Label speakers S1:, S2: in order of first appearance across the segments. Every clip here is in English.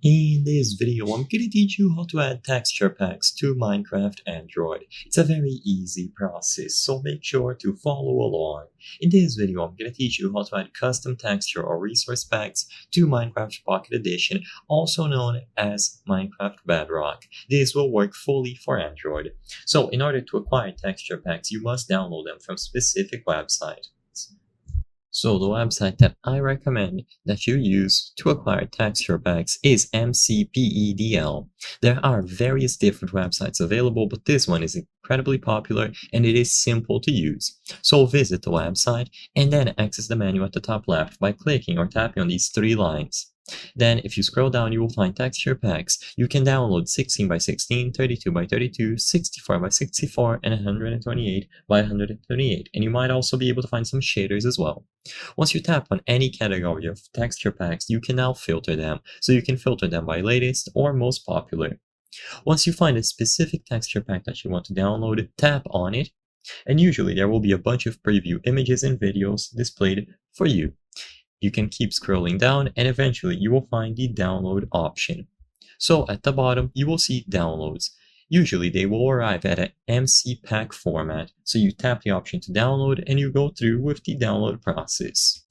S1: In this video, I'm gonna teach you how to add texture packs to Minecraft Android. It's a very easy process, so make sure to follow along. In this video, I'm gonna teach you how to add custom texture or resource packs to Minecraft Pocket Edition, also known as Minecraft Bedrock. This will work fully for Android. So in order to acquire texture packs, you must download them from specific websites. So the website that I recommend that you use to acquire texture packs is MCPEDL. There are various different websites available, but this one is incredibly popular and it is simple to use. So visit the website and then access the menu at the top left by clicking or tapping on these three lines. Then if you scroll down, you will find texture packs. You can download 16 by 16, 32 by 32, 64 by 64, and 128 by 128. And you might also be able to find some shaders as well. Once you tap on any category of texture packs, you can now filter them. So you can filter them by latest or most popular. Once you find a specific texture pack that you want to download, tap on it. And usually there will be a bunch of preview images and videos displayed for you. You can keep scrolling down and eventually you will find the download option. So at the bottom, you will see downloads. Usually they will arrive at an MC pack format, so you tap the option to download and you go through with the download process.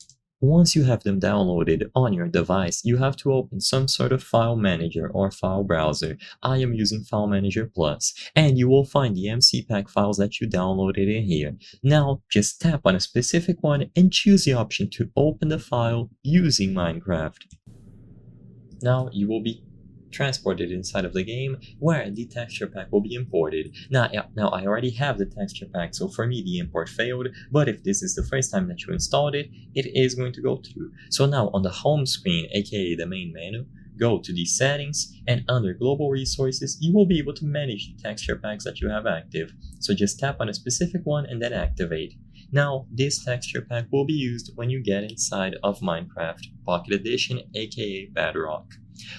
S1: Once you have them downloaded on your device, you have to open some sort of file manager or file browser. I am using File Manager Plus, and you will find the MC pack files that you downloaded in here. Now, just tap on a specific one and choose the option to open the file using Minecraft. Now, you will be transported inside of the game where the texture pack will be imported. Now I already have the texture pack, so for me the import failed, but if this is the first time that you installed it, it is going to go through. So now on the home screen, aka the main menu, go to the settings and under global resources, you will be able to manage the texture packs that you have active. So just tap on a specific one and then activate. Now, this texture pack will be used when you get inside of Minecraft Pocket Edition, aka Bedrock.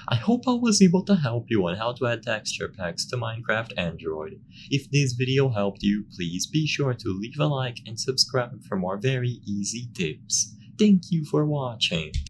S1: I hope I was able to help you on how to add texture packs to Minecraft Android. If this video helped you, please be sure to leave a like and subscribe for more very easy tips. Thank you for watching.